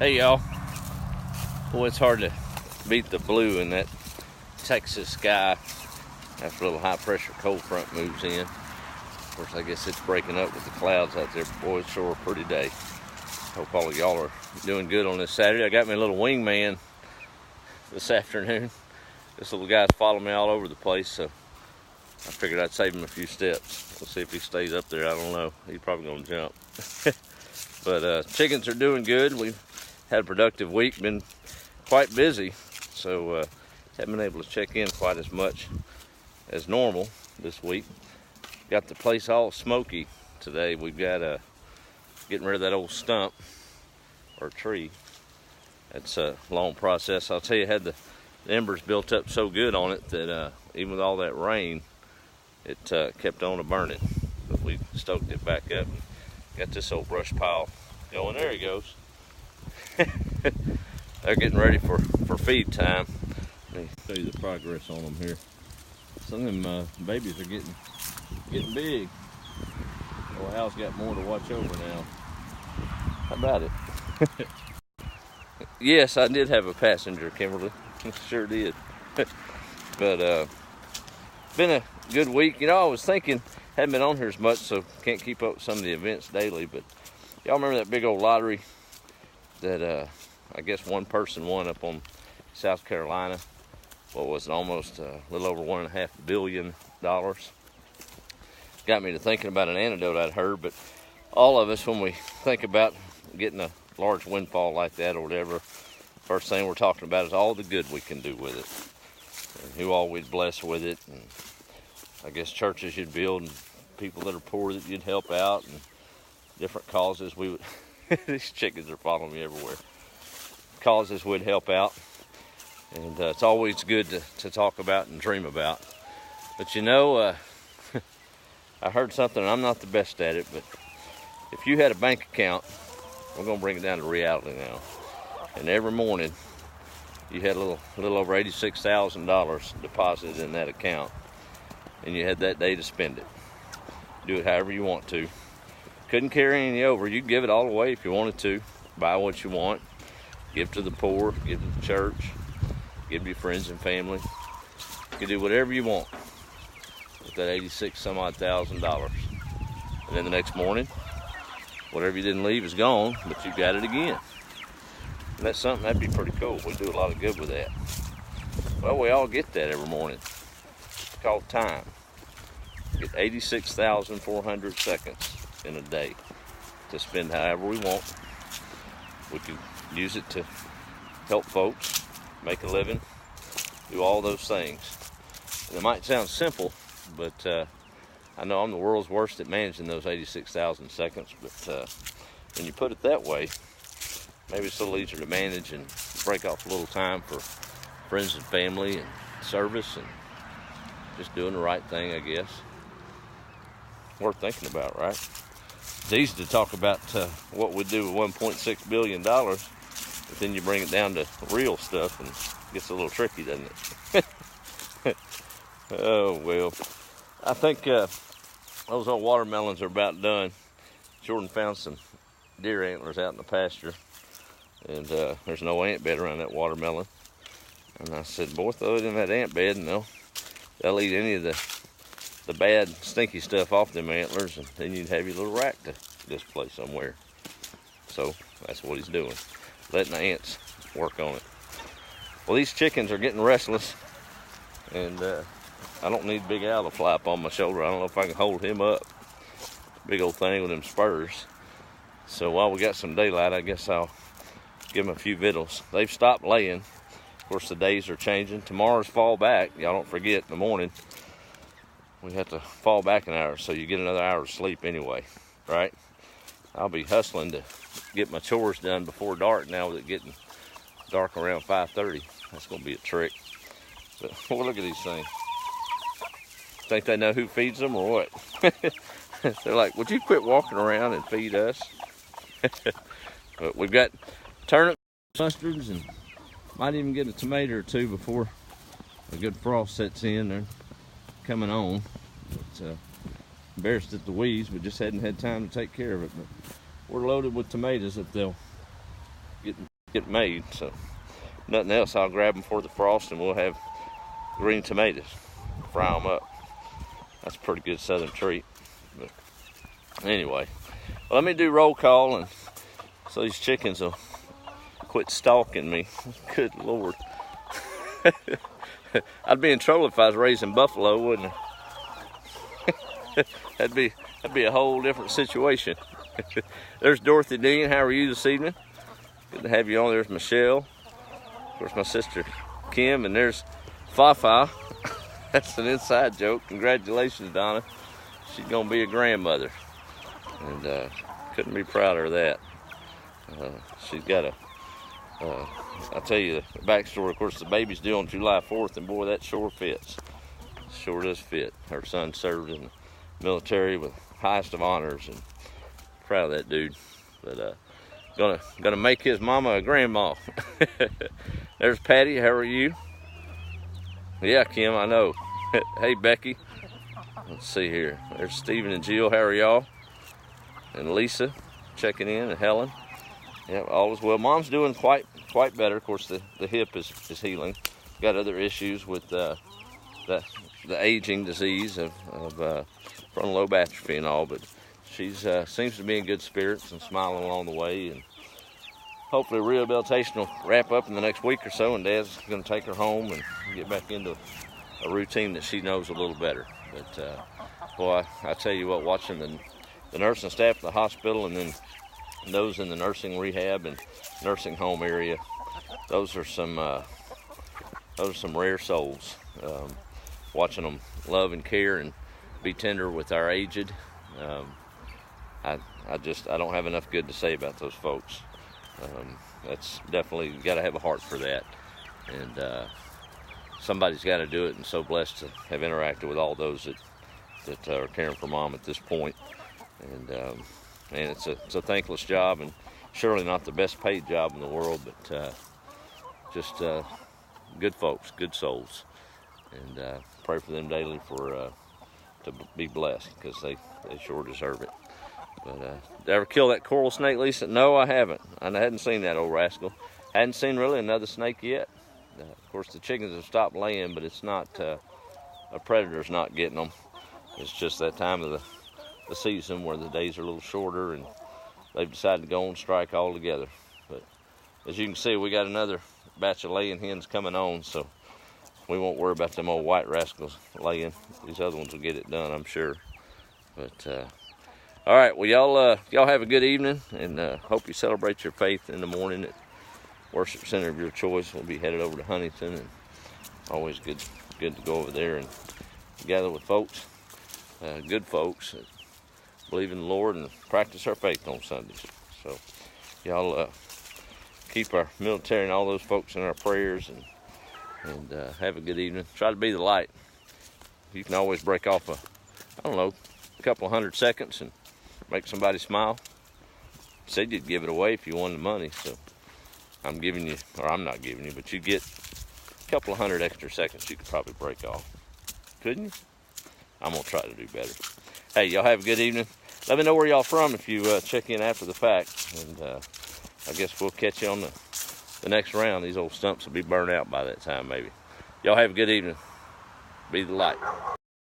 Hey y'all, boy, it's hard to beat the blue in that Texas sky after a little high pressure cold front moves in. Of course, I guess it's breaking up with the clouds out there, but boy, it's sure a pretty day. Hope all of y'all are doing good on this Saturday. I got me a little wingman this afternoon. This little guy's following me all over the place, so I figured I'd save him a few steps. We'll see if he stays up there. I don't know. He's probably gonna jump. But chickens are doing good. We've had a productive week, been quite busy, so haven't been able to check in quite as much as normal this week. Got the place all smoky today. We've got getting rid of that old stump or tree. It's a long process. I'll tell you, had the embers built up so good on it that even with all that rain, it kept on burning. But we stoked it back up and got this old brush pile going. There he goes. They're getting ready for feed time. Let me show you the progress on them here. Some of them babies are getting big. Well, Hal's got more to watch over now. How about it? Yes, I did have a passenger, Kimberly. Sure did. But been a good week. You know, I was thinking, hadn't been on here as much, so can't keep up with some of the events daily, but y'all remember that big old lottery that I guess one person won up on South Carolina? What was it, almost a little over $1.5 billion? Got me to thinking about an anecdote I'd heard, but all of us, when we think about getting a large windfall like that or whatever, first thing we're talking about is all the good we can do with it, and who all we'd bless with it, and I guess churches you'd build, and people that are poor that you'd help out, and different causes we would these chickens are following me everywhere. Causes would help out, and it's always good to talk about and dream about. But you know, I heard something, and I'm not the best at it, but if you had a bank account, we're gonna bring it down to reality now, and every morning you had a little over $86,000 deposited in that account, and you had that day to spend it. Do it however you want to. Couldn't carry any over. You'd give it all away if you wanted to. Buy what you want. Give to the poor. Give to the church. Give to your friends and family. You could do whatever you want with that $86,000. And then the next morning, whatever you didn't leave is gone, but you got it again. And that's something that'd be pretty cool. We do a lot of good with that. Well, we all get that every morning. It's called time. We get 86,400 seconds in a day to spend however we want. We can use it to help folks, make a living, do all those things. And it might sound simple, but I know I'm the world's worst at managing those 86,000 seconds, but when you put it that way, maybe it's a little easier to manage and break off a little time for friends and family and service and just doing the right thing, I guess. Worth thinking about, right? It's easy to talk about what we do with $1.6 billion, but then you bring it down to real stuff and it gets a little tricky, doesn't it? Oh, well. I think those old watermelons are about done. Jordan found some deer antlers out in the pasture, and there's no ant bed around that watermelon. And I said, boy, throw it in that ant bed and they'll eat any of the bad, stinky stuff off them antlers, and then you'd have your little rack to display somewhere. So that's what he's doing, letting the ants work on it. Well, these chickens are getting restless, and I don't need Big Al to fly up on my shoulder. I don't know if I can hold him up. Big old thing with them spurs. So while we got some daylight, I guess I'll give them a few victuals. They've stopped laying. Of course, the days are changing. Tomorrow's fall back. Y'all don't forget, in the morning we have to fall back an hour, so you get another hour of sleep anyway, right? I'll be hustling to get my chores done before dark now, with it getting dark around 5:30. That's gonna be a trick. But well, look at these things. Think they know who feeds them or what? They're like, would you quit walking around and feed us? But we've got turnips, mustards, and might even get a tomato or two before a good frost sets in. They're coming on. But embarrassed at the weeds, we just hadn't had time to take care of it. But we're loaded with tomatoes if they'll get get made. So nothing else, I'll grab them for the frost, and we'll have green tomatoes, fry them up. That's a pretty good southern treat. But anyway, well, let me do roll call, and so these chickens will quit stalking me. Good Lord. I'd be in trouble if I was raising buffalo, wouldn't I? that'd be a whole different situation. There's Dorothy Dean. How are you this evening? Good to have you on. There's Michelle. Of course, my sister Kim, and there's Fafa. That's an inside joke. Congratulations, Donna. She's gonna be a grandmother, and couldn't be prouder of that. She's got a I'll tell you the backstory. Of course, the baby's due on July 4th, and boy, that sure fits. Sure does fit. Her son served in the military with highest of honors, and proud of that dude. But gonna make his mama a grandma. There's Patty. How are you? Yeah, Kim, I know. Hey, Becky. Let's see here. There's Stephen and Jill. How are y'all? And Lisa checking in, and Helen. Yeah, all is well. Mom's doing quite better. Of course, the hip is healing. Got other issues with the aging disease of frontal lobe atrophy and all, but she's seems to be in good spirits and smiling along the way. And hopefully, rehabilitation will wrap up in the next week or so, and Dad's going to take her home and get back into a routine that she knows a little better. But boy, I tell you what, watching the nursing staff at the hospital, and then those in the nursing rehab and nursing home area, those are some rare souls. Watching them love and care and be tender with our aged, I don't have enough good to say about those folks. That's definitely, you got to have a heart for that, and somebody's got to do it. And so blessed to have interacted with all those that are caring for Mom at this point. And it's a thankless job, and surely not the best paid job in the world, but just good folks, good souls, and pray for them daily to be blessed, because they sure deserve it. But did I ever kill that coral snake, Lisa? No, I haven't. I hadn't seen that old rascal. Hadn't seen really another snake yet. Of course, the chickens have stopped laying, but it's not a predator's not getting them. It's just that time of the season where the days are a little shorter, and they've decided to go on strike altogether. But as you can see, we got another batch of laying hens coming on, so we won't worry about them old white rascals laying. These other ones will get it done, I'm sure. But all right, well, y'all have a good evening, and hope you celebrate your faith in the morning at worship center of your choice. We'll be headed over to Huntington, and always good to go over there and gather with folks, good folks that believe in the Lord and practice our faith on Sundays. So y'all keep our military and all those folks in our prayers, and have a good evening. Try to be the light. You can always break off a couple 100 seconds and make somebody smile. Said you'd give it away if you won the money, so I'm giving you, or I'm not giving you, but you get a couple 100 extra seconds you could probably break off. Couldn't you? I'm gonna try to do better. Hey, y'all have a good evening. Let me know where y'all from if you check in after the fact, and I guess we'll catch you on the next round. These old stumps will be burned out by that time, maybe. Y'all have a good evening. Be the light.